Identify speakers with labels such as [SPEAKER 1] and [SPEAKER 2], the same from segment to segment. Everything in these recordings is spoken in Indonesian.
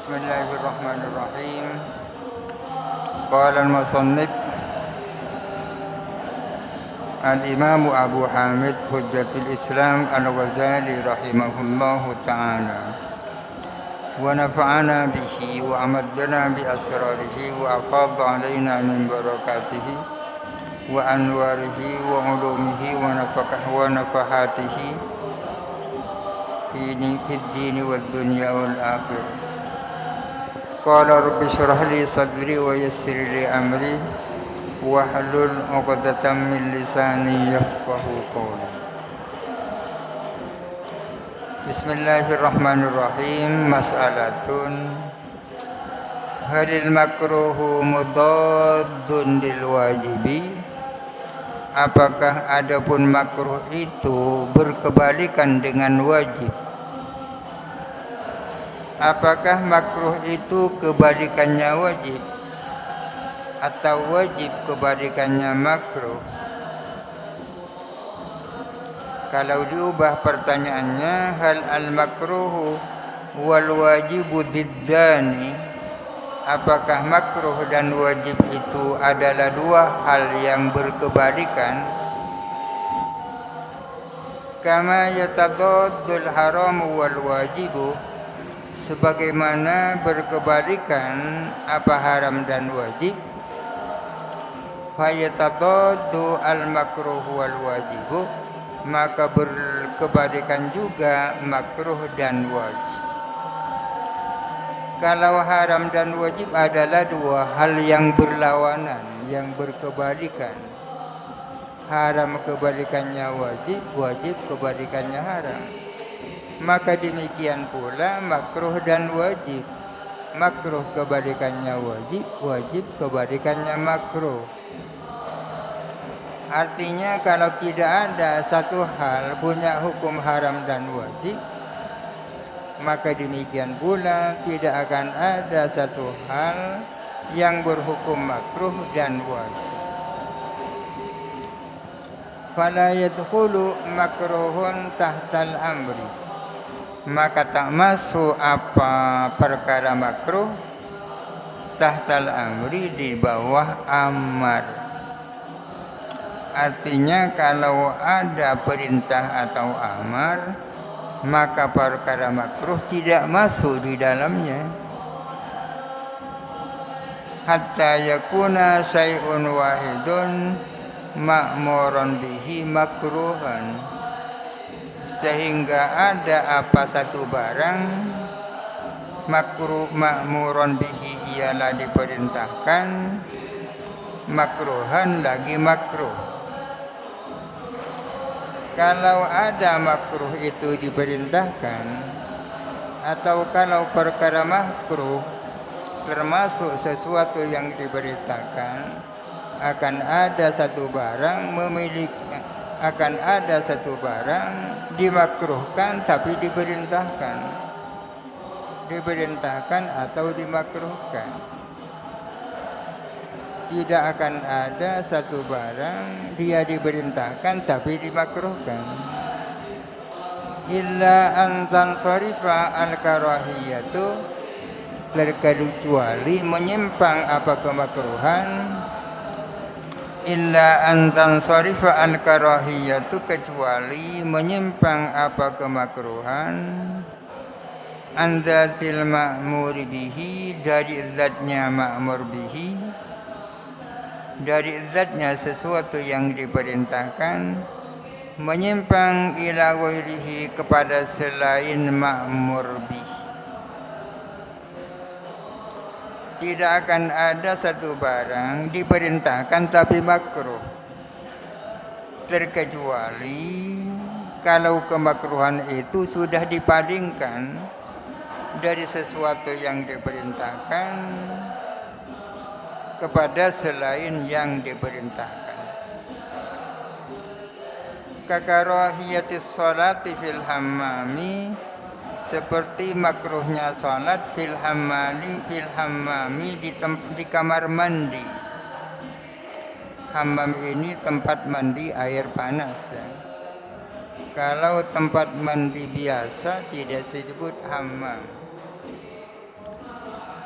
[SPEAKER 1] Bismillahirrahmanirrahim. Qala al-musannif al-Imam Abu Hamid Hujjatul Islam Al-Ghazali rahimahullahu ta'ala wa nafa'ana bihi wa amaddana bi asrarihi wa afadha alaina min barakatihi wa anwarihi wa ulumihi wa nafahatihi fid dini wad dunya wal akhirah. Qala rabbi shrah li sadri wa yassir li amri wahlul 'uqdatam min lisani yafqahu qawli. Bismillahirrahmanirrahim. Mas'alatun halil makruhu mudaddun lil wajibi. Apakah adapun makruh itu berkebalikan dengan wajib? Apakah makruh itu kebalikannya wajib atau wajib kebalikannya makruh? Kalau diubah pertanyaannya, hal al-makruhu wal wajibu diddani, apakah makruh dan wajib itu adalah dua hal yang berkebalikan? Kama yatadaddul haramu wal wajibu, sebagaimana berkebalikan apa haram dan wajib. Fayatadaddu al-makruh wal wajibu, maka berkebalikan juga makruh dan wajib. Kalau haram dan wajib adalah dua hal yang berlawanan, yang berkebalikan. Haram kebalikannya wajib, wajib kebalikannya haram. Maka demikian pula makruh dan wajib. Makruh kebalikannya wajib, wajib kebalikannya makruh. Artinya kalau tidak ada satu hal punya hukum haram dan wajib, maka demikian pula tidak akan ada satu hal yang berhukum makruh dan wajib. Fala yadkhulu makruhun tahtal amri, maka tak masuk apa perkara makruh tahtal amri, di bawah amar. Artinya kalau ada perintah atau amar, maka perkara makruh tidak masuk di dalamnya. Hatta yakuna syai'un wahidun ma'muran bihi makruhan, sehingga ada apa satu barang makruh, ma'muran bihi ialah diperintahkan, makruhan lagi makruh. Kalau ada makruh itu diperintahkan, atau kalau perkara makruh termasuk sesuatu yang diperintahkan, akan ada satu barang akan ada satu barang dimakruhkan tapi diperintahkan. Diperintahkan atau dimakruhkan. Tidak akan ada satu barang dia diperintahkan tapi dimakruhkan. Illa an tansarifa al-karahiyatu, terkecuali menyimpang apa kemakruhan. Illa an tansarifa al-karahiyatu, kecuali menyimpang apa kemakruhan. Andatil ma'muri bihi, dari zatnya ma'mur bihi, dari zatnya sesuatu yang diperintahkan, menyimpang ila ghairihi, kepada selain ma'mur bihi. Tidak akan ada satu barang diperintahkan tapi makruh, terkecuali kalau kemakruhan itu sudah dipalingkan dari sesuatu yang diperintahkan kepada selain yang diperintahkan. Kakarahiyatis sholati fil hammami, seperti makruhnya salat fil hammami, di kamar mandi. Hammam ini tempat mandi air panas. Kalau tempat mandi biasa tidak disebut hammam.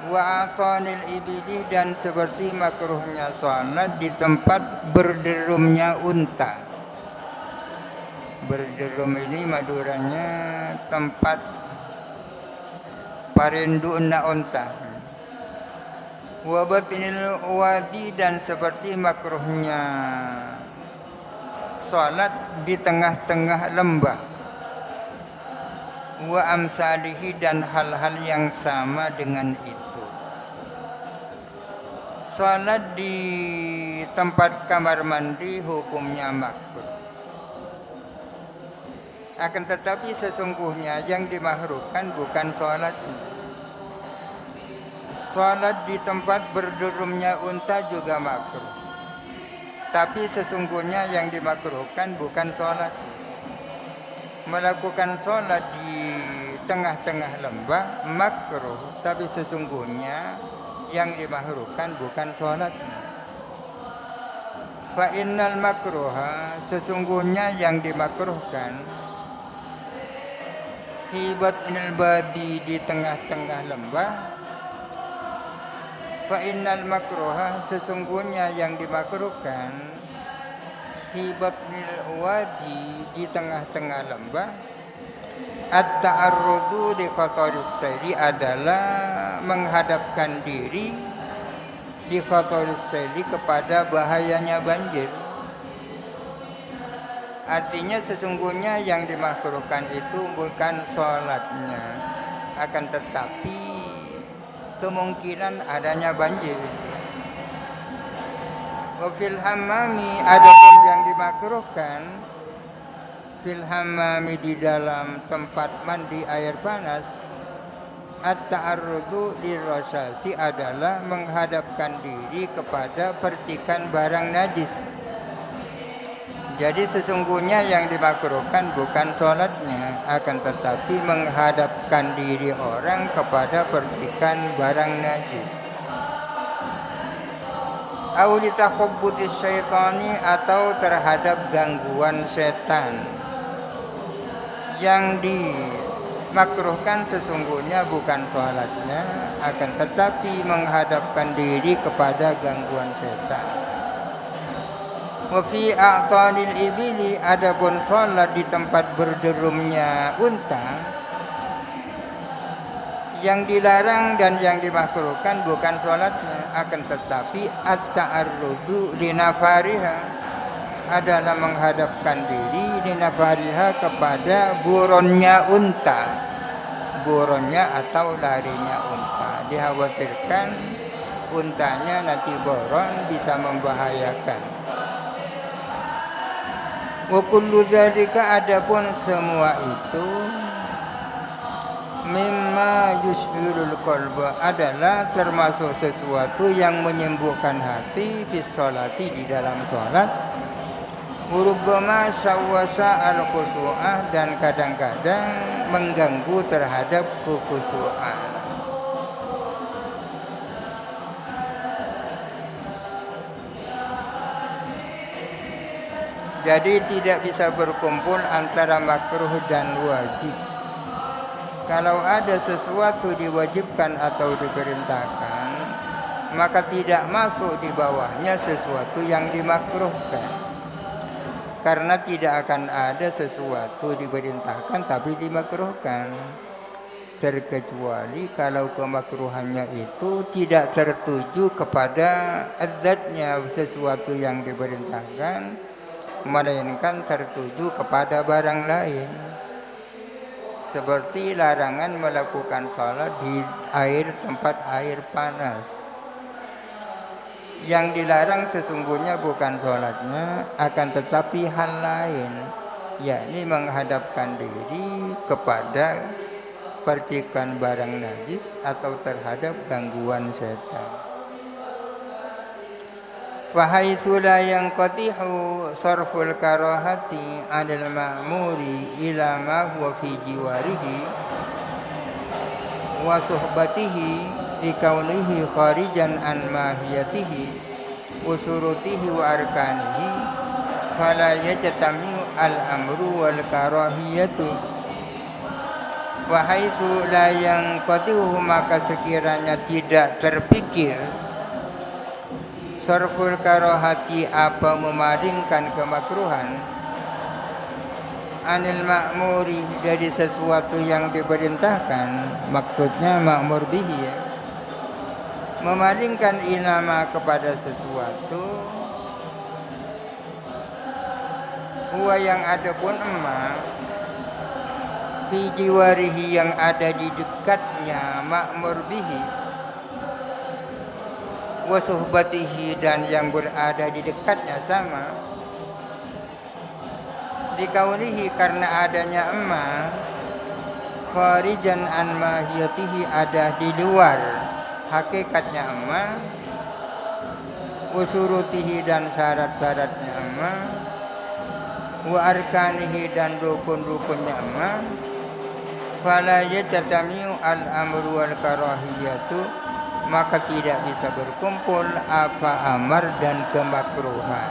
[SPEAKER 1] Wa atanil ibidi, dan seperti makruhnya salat di tempat berderumnya unta. Berderum ini Maduranya tempat parinduna unta. Wa batinil wadi, dan seperti makruhnya salat di tengah-tengah lembah. Wa amsalihi, dan hal-hal yang sama dengan itu. Salat di tempat kamar mandi hukumnya makruh. Akan tetapi sesungguhnya yang dimakruhkan bukan salatnya. Salat di tempat berdurumnya unta juga makruh. Tapi sesungguhnya yang dimakruhkan bukan salat. Melakukan salat di tengah-tengah lembah makruh, tapi sesungguhnya yang dimakruhkan bukan salatnya. Fa innal makruha, sesungguhnya yang dimakruhkan, hibat inal badi, di tengah-tengah lembah. Fa innal makruha, sesungguhnya yang dimakruhkan, hibat inal wadi, di tengah-tengah lembah. At-ta'arrudu li khataris sayli, adalah menghadapkan diri di khataris sayli, kepada bahayanya banjir. Artinya sesungguhnya yang dimakruhkan itu bukan sholatnya, akan tetapi kemungkinan adanya banjir itu. Wa fil hammami, adapun yang dimakruhkan, fil hammami, di dalam tempat mandi air panas, at-ta'arrudu lirrasasi, adalah menghadapkan diri kepada percikan barang najis. Jadi sesungguhnya yang dimakruhkan bukan sholatnya, akan tetapi menghadapkan diri orang kepada percikan barang najis. Au litakhabbutis syaitani, atau terhadap gangguan setan. Yang dimakruhkan sesungguhnya bukan sholatnya, akan tetapi menghadapkan diri kepada gangguan setan. Wa fi a'tanil ibili, adapun salat di tempat berderumnya unta, yang dilarang dan yang dimakruhkan bukan salatnya, akan tetapi at-ta'arrudu li nafariha, adalah menghadapkan diri li nafariha, kepada buronnya unta. Buronnya atau larinya unta, dikhawatirkan untanya nanti boron, bisa membahayakan. Wa kullu dzalika, adapun semua itu, mimma yushirul qalba, adalah termasuk sesuatu yang menyembuhkan hati, fi sholati, di dalam salat. Rubbama syawwasa al-khusu'ah, dan kadang-kadang mengganggu terhadap kekhusyuan. Jadi tidak bisa berkumpul antara makruh dan wajib. Kalau ada sesuatu diwajibkan atau diperintahkan, maka tidak masuk di bawahnya sesuatu yang dimakruhkan. Karena tidak akan ada sesuatu diperintahkan tapi dimakruhkan. Terkecuali kalau kemakruhannya itu tidak tertuju kepada adzatnya sesuatu yang diperintahkan, melainkan tertuju kepada barang lain. Seperti larangan melakukan salat di tempat air panas. Yang dilarang sesungguhnya bukan salatnya, akan tetapi hal lain, yakni menghadapkan diri kepada percikan barang najis atau terhadap gangguan setan. Fahaitsu la yanqatihu sarful karahati 'alal ma'muri ila ma huwa fi jiwarihi wa suhbatihi likaunihi kharijan an mahiyatihi wa surutihi wa arkanihi, fala yajtami'u al-amru wal karahiyatu wa haitsu la yanqatihu, maka sekiranya tidak terpikir sarful karahati, apa memalingkan kemakruhan, anil ma'muri, dari sesuatu yang diperintahkan, maksudnya ma'mur bihi ya, memalingkan ilama kepada sesuatu, huwa yang ada pun emak, fi jiwarihi, yang ada di dekatnya ma'mur bihi, wa suhbatihi, dan yang berada di dekatnya sama, dikaulihi, karena adanya emak, kharijan an mahiyatihi, ada di luar hakikatnya emak, wa syurutihi, dan syarat-syaratnya emak, wa arkanihi, dan rukun-rukunnya emak, fala yatatamiu al-amru wal karahiyatu, maka tidak bisa berkumpul apa amar dan kemakruhan.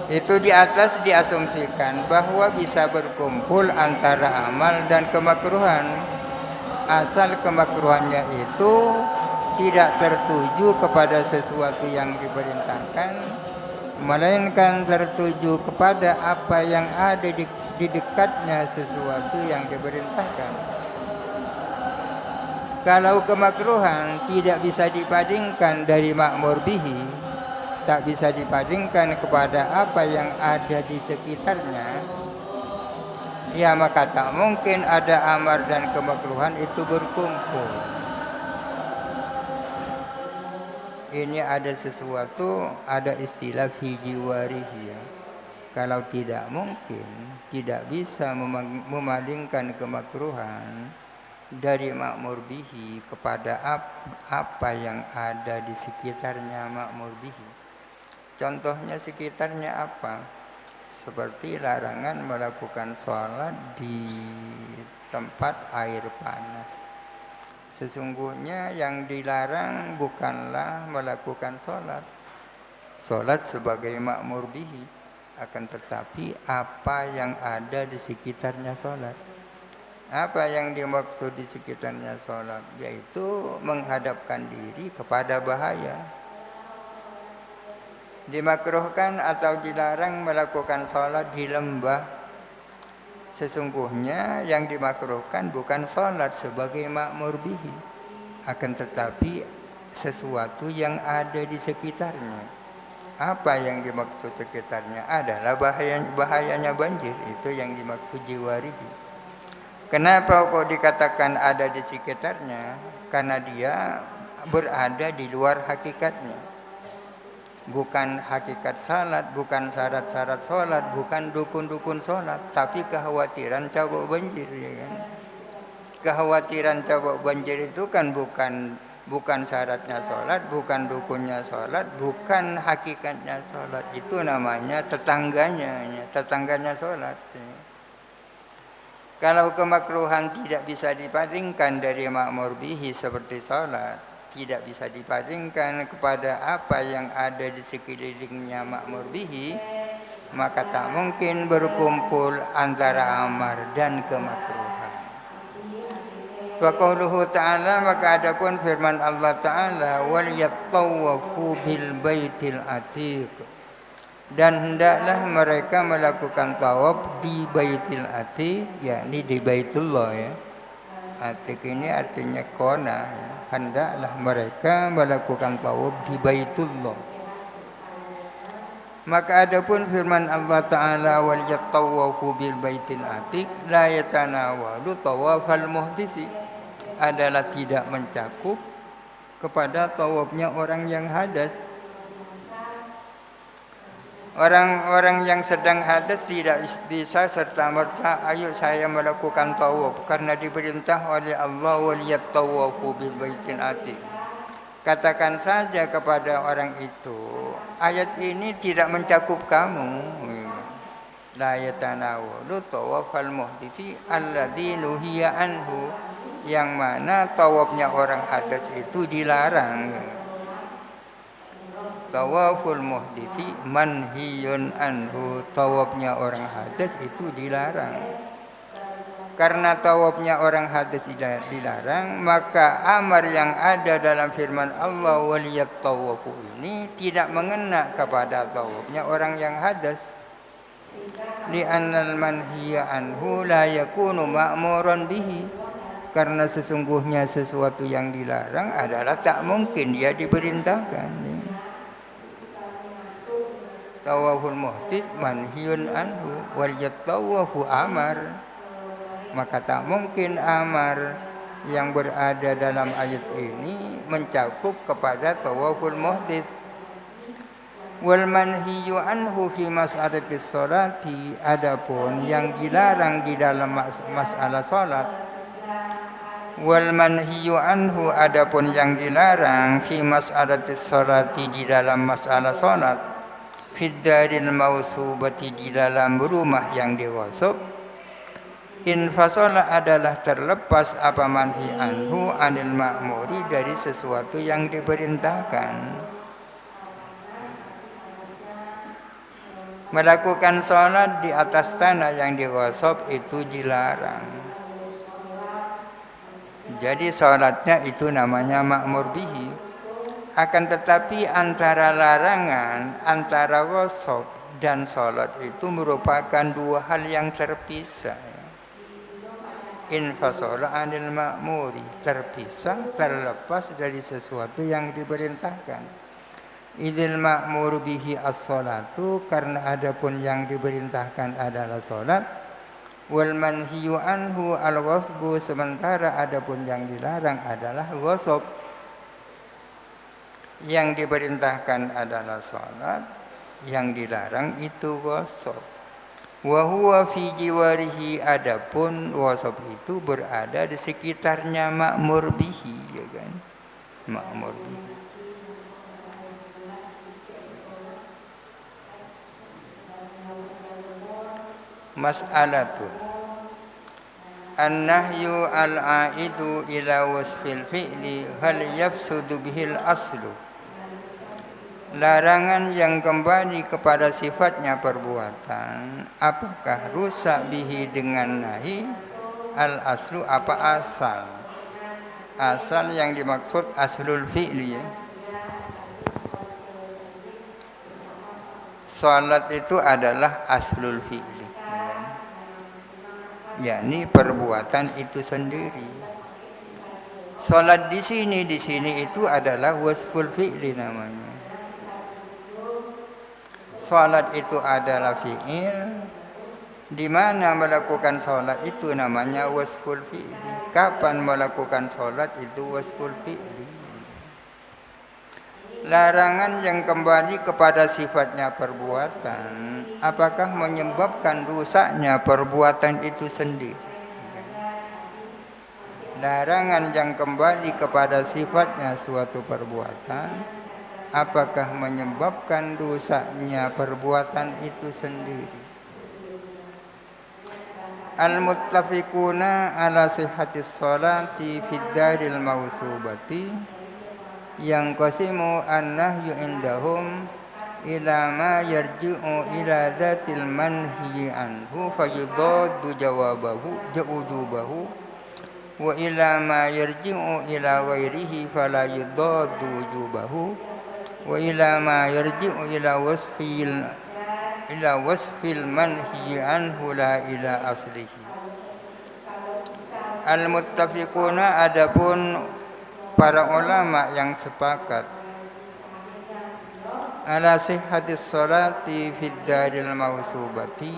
[SPEAKER 1] Itu di atas diasumsikan bahwa bisa berkumpul antara amal dan kemakruhan, asal kemakruhannya itu tidak tertuju kepada sesuatu yang diperintahkan, melainkan tertuju kepada apa yang ada di dekatnya sesuatu yang diperintahkan. Kalau kemakruhan tidak bisa dibandingkan dari ma'mur bihi, tak bisa dibandingkan kepada apa yang ada di sekitarnya, ya maka tak mungkin ada amar dan kemakruhan itu berkumpul. Ini ada sesuatu, ada istilah fi jiwarihi ya. Kalau tidak mungkin, tidak bisa memalingkan kemakruhan dari ma'mur bihi kepada apa yang ada di sekitarnya ma'mur bihi. Contohnya sekitarnya apa? Seperti larangan melakukan sholat di tempat air panas. Sesungguhnya yang dilarang bukanlah melakukan sholat. Sholat sebagai ma'mur bihi, akan tetapi apa yang ada di sekitarnya sholat. Apa yang dimaksud di sekitarnya sholat? Yaitu menghadapkan diri kepada bahaya. Dimakruhkan atau dilarang melakukan sholat di lembah. Sesungguhnya yang dimakruhkan bukan sholat sebagai ma'mur bihi, akan tetapi sesuatu yang ada di sekitarnya. Apa yang dimaksud sekitarnya adalah bahayanya banjir. Itu yang dimaksud jiwarihi. Kenapa kok dikatakan ada di sekitarnya? Karena dia berada di luar hakikatnya. Bukan hakikat salat, bukan syarat-syarat salat, bukan dukun-dukun salat, tapi kekhawatiran cabuk banjir, ya kan? Kekhawatiran cabuk banjir itu kan bukan syaratnya salat, bukan dukunnya salat, bukan hakikatnya salat. Itu namanya tetangganya salat. Kalau kemakruhan tidak bisa dibandingkan dari ma'mur bihi seperti salat, tidak bisa dibandingkan kepada apa yang ada di sekelilingnya ma'mur bihi, maka tak mungkin berkumpul antara amar dan kemakruhan. Wa qauluhu ta'ala, maka adapun firman Allah Ta'ala, wal yattawafu bil baitil atiq, dan hendaklah mereka melakukan tawaf di Baitul Atiq, yakni di Baitullah ya. Atiq ini artinya kona ya. Hendaklah mereka melakukan tawaf di Baitullah. Maka adapun firman Allah Ta'ala, wal yattawafu bil Baitil Atiq la yatanawalu tawafal muhdisi, adalah tidak mencakup kepada tawafnya orang yang hadas. Orang-orang yang sedang hadas tidak bisa serta-merta ayo saya melakukan tawaf, karena diperintah oleh Allah wal yattawafu bil baitil atiq. Katakan saja kepada orang itu, ayat ini tidak mencakup kamu. La yatanawalu tawafal muhdisi alladzi nuhiya anhu, yang mana tawafnya orang hadas itu dilarang. Tawaful muhdisi manhiyun anhu, tawafnya orang hadas itu dilarang. karena tawafnya orang hadas dilarang, maka amar yang ada dalam firman Allah waliyat tawafu ini tidak mengena kepada tawafnya orang yang hadas. Li'annal manhiya anhu la yakunu ma'muran bihi, karena sesungguhnya sesuatu yang dilarang adalah tak mungkin dia diperintahkan. Tawaful muhdits manhiyun anhu waliyat tawafu amar, maka tak mungkin amar yang berada dalam ayat ini mencakup kepada tawaful muhdits. Wal manhiyu anhu fi mas'alatis sholati, adapun yang dilarang di dalam masalah salat. Wal manhiyu anhu, adapun yang dilarang fi mas'alatis sholati, di dalam masalah salat. Fid daril mausubati, di dalam rumah yang dighasab. Infasola adalah terlepas apa manhi anhu anil ma'muri, dari sesuatu yang diperintahkan. Melakukan sholat di atas tanah yang dighasab itu dilarang. Jadi sholatnya itu namanya ma'mur bihi. Akan tetapi antara larangan, antara ghasab dan sholat itu merupakan dua hal yang terpisah. Infasola anil ma'muri, terpisah, terlepas dari sesuatu yang diperintahkan. Idil ma'mur bihi as-sholatu, karena adapun yang diperintahkan adalah sholat. Wal manhiyu anhu al-ghasbu, sementara adapun yang dilarang adalah ghasab. Yang diperintahkan adalah sholat, yang dilarang itu ghasab. Wa huwa fi jiwarihi, adapun ghasab itu berada di sekitarnya ma'mur bihi, ya kan? Ma'mur bihi. Mas'alatu an-nahyu al-aidu ila wasfil fi'li hal yafsudu bihil aslu. Larangan yang kembali kepada sifatnya perbuatan, apakah rusak bihi dengan nahi? Al-aslu, apa asal? Asal yang dimaksud aslul fi'li, ya. Salat itu adalah aslul fi'li, yakni perbuatan itu sendiri. Salat di sini itu adalah wasful fi'li namanya. Salat itu adalah fi'il, di mana melakukan salat itu namanya wasful fi'li. Kapan melakukan salat itu wasful fi'li. Larangan yang kembali kepada sifatnya perbuatan, apakah menyebabkan rusaknya perbuatan itu sendiri? Larangan yang kembali kepada sifatnya suatu perbuatan, apakah menyebabkan rusaknya perbuatan itu sendiri? Al-muttafiquna ala sihhatis sholati fid daril mausubati, yang qasimu an-nahyu indahum ila ma yarji'u ila dzatil manhi anhu fayudaddu jawabahu jawujubahu, wa ila ma yarji'u ila ghairihi fala yudaddu wujubahu, wa ila ma yarji'u ila wasfil manhi anhu la ila aslihi. Al-muttafiquna, adapun para ulama yang sepakat ala sihhatis sholati fid daril mausubati,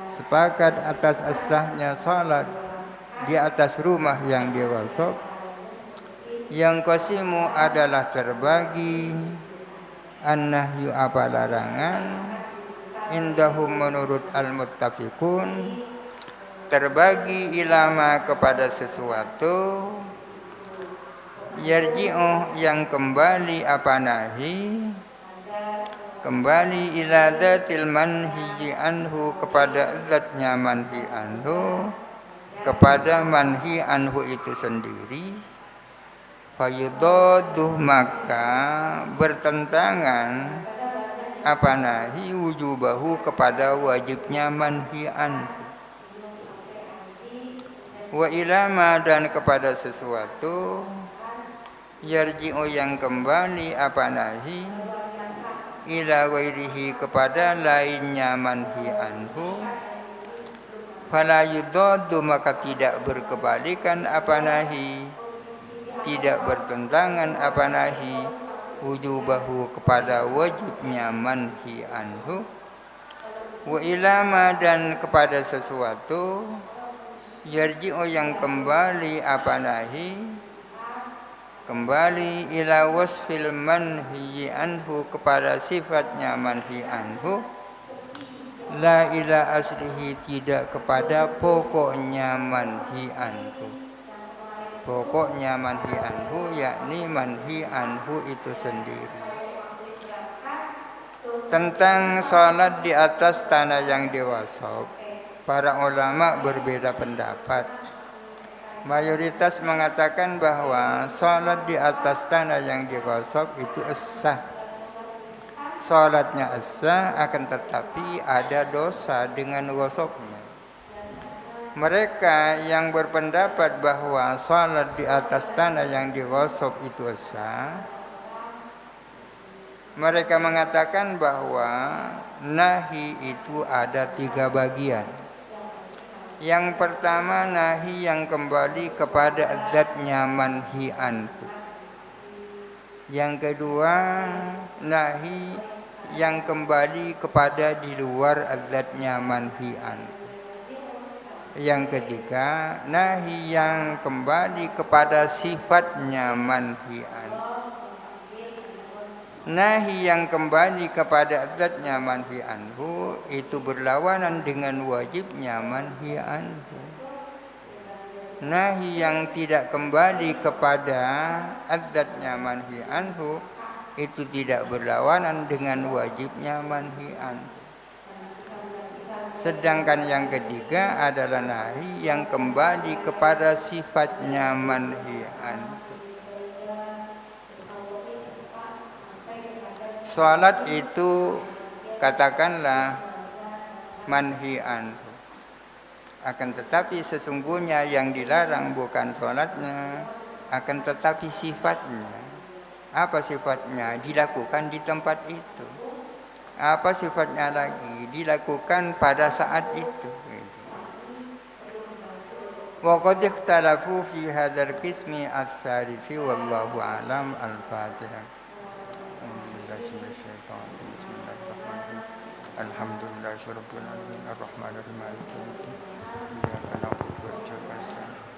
[SPEAKER 1] sepakat atas as-sahnya salat di atas rumah yang dighasab. Yang qasimu adalah terbagi, an-nahyu apa larangan, indahum menurut al-muttafiqun, terbagi ilama kepada sesuatu, yarji'u yang kembali apa nahi, kembali ila dzatil manhi anhu kepada zatnya manhi anhu, kepada manhi anhu itu sendiri. Fayudadduh, maka bertentangan apa nahi wujubahu kepada wajibnya manhi anhu. Wa ilama dan kepada sesuatu yarji'u yang kembali apa nahi ila ghairihi kepada lainnya manhi anhu fala yudaddu maka tidak berkebalikan apa nahi tidak bertentangan apa nahi wujubahu kepada wajibnya manhi anhu wa ilama dan kepada sesuatu yarji'u yang kembali apa nahi kembali ila wasfil manhi anhu kepada sifatnya manhi anhu la ila aslihi tidak kepada pokoknya manhi anhu pokoknya manhi anhu yakni manhi anhu itu sendiri. Tentang salat di atas tanah yang digosok para ulama berbeda pendapat. Mayoritas mengatakan bahwa salat di atas tanah yang digosok itu sah. Salatnya sah akan tetapi ada dosa dengan gosoknya. Mereka yang berpendapat bahwa salat di atas tanah yang digosok itu sah, mereka mengatakan bahwa nahi itu ada 3 bagian. Yang pertama nahi yang kembali kepada zatnya manhi anhu. Yang kedua nahi yang kembali kepada di luar zatnya manhi anhu. Yang ketiga nahi yang kembali kepada sifatnya manhi anhu. Nahi yang kembali kepada zatnya manhi anhu itu berlawanan dengan wajibnya manhi anhu. Nahi yang tidak kembali kepada zatnya manhi anhu itu tidak berlawanan dengan wajibnya manhi anhu. Sedangkan yang ketiga adalah nahi yang kembali kepada sifatnya manhi anhu. Salat itu katakanlah manhi anhu. Akan tetapi sesungguhnya yang dilarang bukan salatnya, akan tetapi sifatnya. Apa sifatnya? Dilakukan di tempat itu. Apa sifatnya lagi? Dilakukan pada saat itu. Wa qad ikhtalafu fi hadzal qismi ats-tsalits wallahu a'lam. Al-Fatihah. Alhamdulillahirabbil alamin arrahmanirrahim maliki yaumiddin iyyaka na'budu wa iyyaka nasta'in